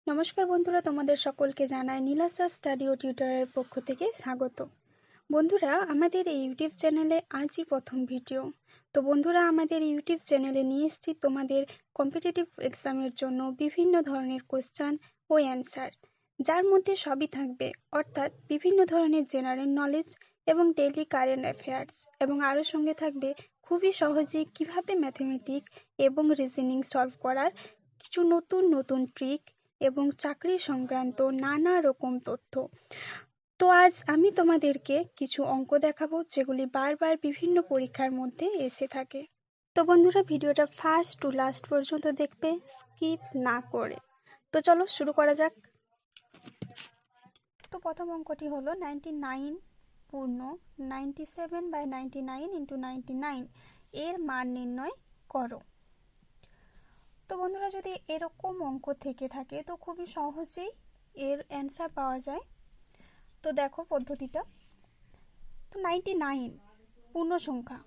নমস্কার বন্ধুরা, তোমাদের সকলকে জানাই নীলাশা স্টাডি ও টিউটরের পক্ষ থেকে স্বাগত। বন্ধুরা, আমাদের এই ইউটিউব চ্যানেলে আজই প্রথম ভিডিও। তো বন্ধুরা, আমাদের ইউটিউব চ্যানেলে নিয়ে এসেছি তোমাদের কম্পিটিটিভ এক্সামের জন্য বিভিন্ন ধরনের কোশ্চেন ও অ্যান্সার, যার মধ্যে সবই থাকবে, অর্থাৎ বিভিন্ন ধরনের জেনারেল নলেজ এবং ডেইলি কারেন্ট অ্যাফেয়ার্স, এবং আরও সঙ্গে থাকবে খুবই সহজে কিভাবে ম্যাথমেটিক এবং রিজনিং সলভ করার কিছু নতুন নতুন ট্রিক এবং চাকরি সংক্রান্ত নানা রকম তথ্য। তো আজ আমি তোমাদেরকে কিছু অঙ্ক দেখাবো, যেগুলি বারবার বিভিন্ন পরীক্ষার মধ্যে এসে থাকে। তো বন্ধুরা, ভিডিওটা ফার্স্ট টু লাস্ট পর্যন্ত দেখবে, স্কিপ না করে। তো চলো শুরু করা যাক। তো প্রথম অঙ্কটি হলো 99 পূর্ণ 97/99 × 99 এর মান নির্ণয় করো। তো বন্ধুরা, যদি এরকম অঙ্ক থেকে থাকে তো খুবই সহজেই এর অ্যান্সার পাওয়া যায়। তো দেখো পদ্ধতিটা। তো 99 পূর্ণ সংখ্যা,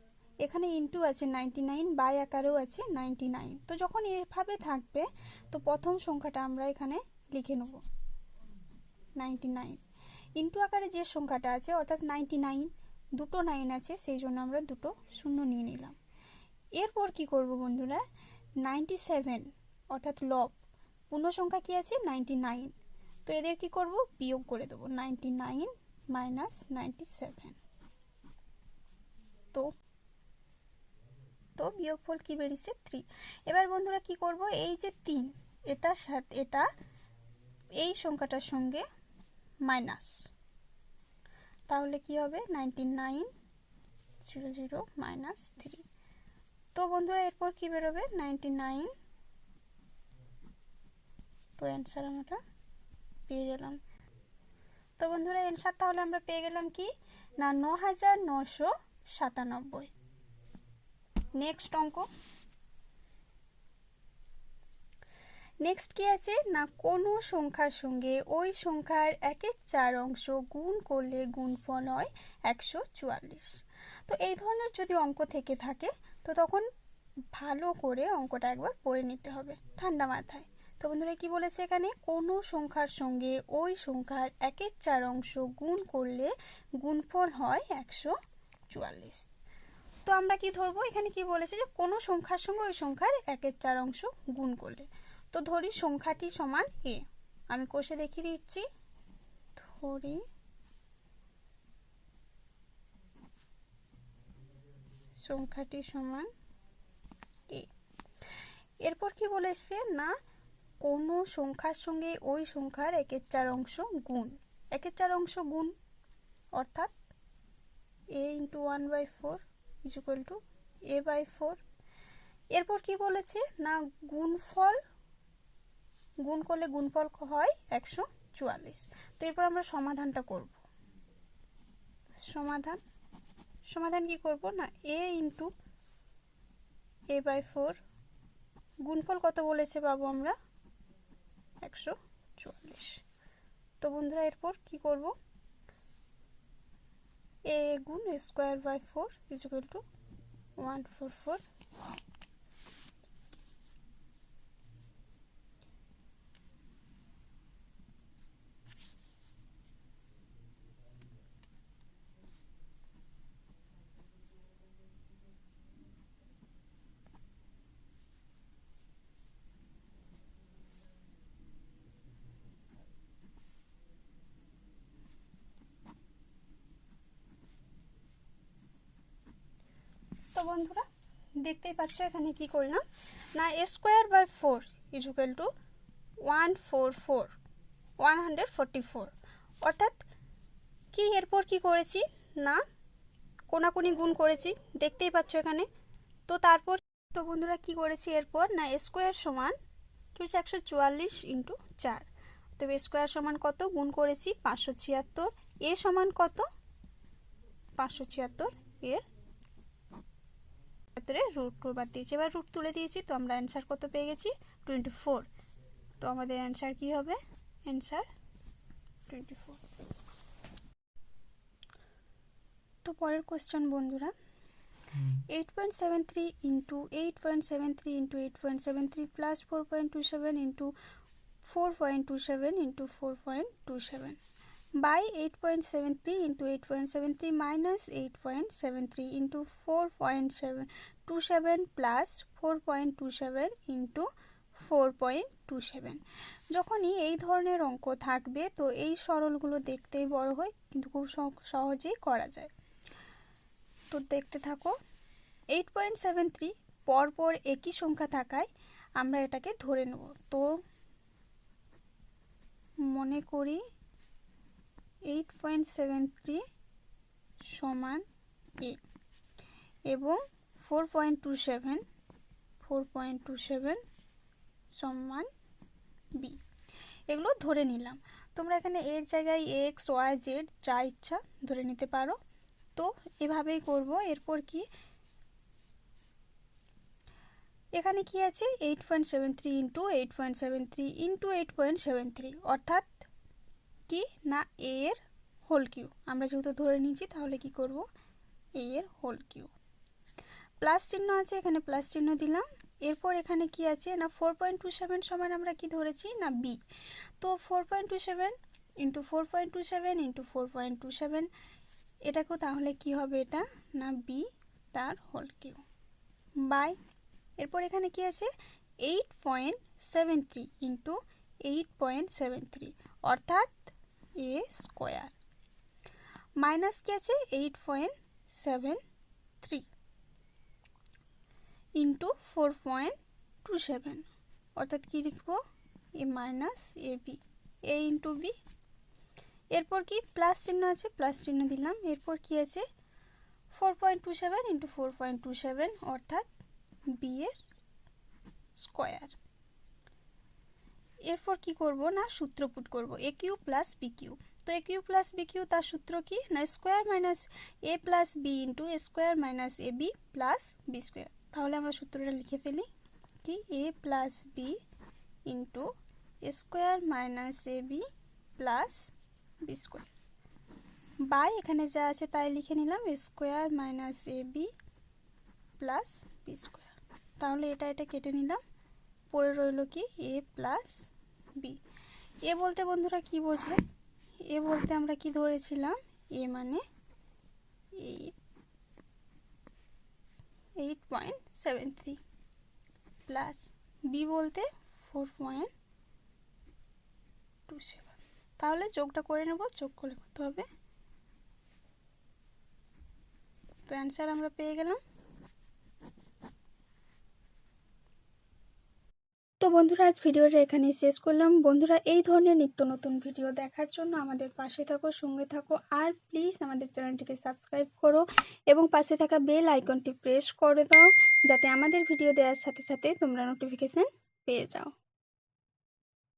এখানে ইন্টু আছে 99, বাই আকারেও আছে 99। তো যখন এভাবে থাকবে তো প্রথম সংখ্যাটা আমরা এখানে লিখে নেব 99। ইন্টু আকারে যে সংখ্যাটা আছে অর্থাৎ 99, দুটো 9 আছে, সেই জন্য আমরা দুটো শূন্য নিয়ে নিলাম। এরপর কি করব বন্ধুরা, 97 অর্থাৎ লব, পূর্ণ সংখ্যা কি আছে 99, তো এদের কি করব, বিয়োগ করে দেবো 99 মাইনাস 97। তো বিয়োগফল কি বেরিয়েছে 3। এবার বন্ধুরা কি করব, এই যে 3 এটার সাথে এটা এই সংখ্যাটার সঙ্গে মাইনাস, তাহলে কি হবে 99 00 মাইনাস 3। তো বন্ধুরা এরপর কি বেরোবে 99। তো অ্যান্সার আমরা পেয়ে গেলাম। তো বন্ধুরা অ্যান্সার তাহলে আমরা পেয়ে গেলাম কি না 9997। নেক্সট অঙ্ক। নেক্সট কি আছে না, কোনো সংখ্যার সঙ্গে ওই সংখ্যার 1/4 অংশ গুণ করলে গুণফল হয় 144। তো এই ধরনের যদি অঙ্ক থেকে থাকে তো তখন ভালো করে অঙ্কটা একবার পড়ে নিতে হবে ঠান্ডা মাথায়। তো বন্ধুরা কি বলেছে এখানে, কোনো সংখ্যার সঙ্গে ওই সংখ্যার 1/4 অংশ গুণ করলে গুণফল হয় 144। তো আমরা কি ধরবো, এখানে কি বলেছে যে কোনো সংখ্যার সঙ্গে ওই সংখ্যার 1/4 অংশ গুণ করলে। তো ধরি সংখ্যাটি সমান এ, আমি কষে দেখিয়ে দিচ্ছি। ধরি সংখ্যাটি সমান এ। এরপর কি বলেছে না, কোনো সংখ্যার সঙ্গে ওই সংখ্যার 1/4 অংশ গুণ, 1/4 অংশ গুণ অর্থাৎ a × 1/4 = a/4। এরপর কি বলেছে না, গুণফল গুণ করলে গুণফল হয় 144। তো এরপর আমরা সমাধানটা করব। সমাধান কি করব না, a × a/4 গুণফল কত বলেছে পাবো আমরা 144। তো বন্ধুরা এরপর কি করব, a গুণ a²/4 = 144। তো বন্ধুরা দেখতেই পাচ্ছ এখানে কি করলাম না, a²/4 = 144, অর্থাৎ কি এরপর কি করেছি না, কোনাকুনি গুণ করেছি, দেখতেই পাচ্ছ এখানে। তো তারপর তো বন্ধুরা কি করেছি এরপর না, a² সমান কি হচ্ছে 144 × 4। তো a² সমান কত গুণ করেছি 576, a সমান কত 576, এর রুট বাদ দিয়েছি, এবার রুট তুলে দিয়েছি। তো আমরা অ্যান্সার কত পেয়ে গেছি 24। তো আমাদের অ্যান্সার কি হবে, অ্যান্সার 24। তো পরের কোশ্চেন বন্ধুরা, 8.73 × 8.73 × 8.73 + 4.27 × 4.27 into 4.27 by 8.73 into 8.73 minus 8.73 into 4.27 plus 4.27 into 4.27 যখনই এই ধরনের অঙ্ক থাকবে তো এই সরলগুলো দেখতেই বড় হয় কিন্তু খুব সহজেই করা যায়। তো দেখতে থাকো। 8.73 পরপর একই সংখ্যা থাকায় আমরা এটাকে ধরে নেব। তো মনে করি 8.73 সমান a এবং 4.27 সমান b, এগুলো ধরে নিলাম। তোমরা এখানে এর জায়গায় x y z যা ইচ্ছা ধরে নিতে পারো। তো এভাবেই করব। এরপর কি এখানে কি আছে 8.73 ইন্টু 8.73 ইন্টু 8.73 অর্থাৎ কি না a এর হোল কিউ। আমরা যেহেতু ধরে নিয়েছি তাহলে কি করব a এর হোল কিউ। প্লাস চিহ্ন আছে, এখানে প্লাস চিহ্ন দিলাম। এরপর এখানে কি আছে না 4.27 সমান আমরা কি ধরেছি না b। তো 4.27 ইন্টু 4.27 ইন্টু 4.27 এটাকেও তাহলে কি হবে এটা না b তার হোল কিউ বাই এরপর এখানে কি আছে 8.73 ইন্টু 8.73 অর্থাৎ a স্কয়ার মাইনাস কি আছে 8.73 ইন্টু 4.27 অর্থাৎ কি লিখবো a minus ab a into b। এরপর কি প্লাস চিহ্ন আছে, প্লাস চিহ্ন দিলাম। এরপর কি আছে 4.27 ইন্টু 4.27 অর্থাৎ b এর স্কয়ার। এরপর কি করব না সূত্র পুট করব a q plus b q. তো a q plus b q তার সূত্র কি না square minus a plus b into square minus a b plus b square. তাহলে আমরা সূত্রটা লিখে ফেলি কি a plus b into square minus a b plus b square by এখানে যা আছে তাই লিখে নিলাম square minus a b plus b square. তাহলে এটা কেটে নিলাম, পরে রইল কি a প্লাস বি। এ বলতে বন্ধুরা কি বোঝে, এ বলতে আমরা কি ধরেছিলাম a মানে 8.73 প্লাস বি বলতে 4.27। তাহলে যোগটা করে নেব, যোগ করলে কত হবে। তো অ্যান্সার আমরা পেয়ে গেলাম। তো বন্ধুরা আজ ভিডিওটা এখানেই শেষ করলাম। বন্ধুরা এই ধরনের নিত্য নতুন ভিডিও দেখার জন্য আমাদের পাশে থাকো, সঙ্গে থাকো, আর প্লিজ আমাদের চ্যানেলটিকে সাবস্ক্রাইব করো এবং পাশে থাকা বেল আইকনটি প্রেস করে দাও যাতে আমাদের ভিডিও দেওয়ার সাথে সাথে তোমরা নোটিফিকেশন পেয়ে যাও।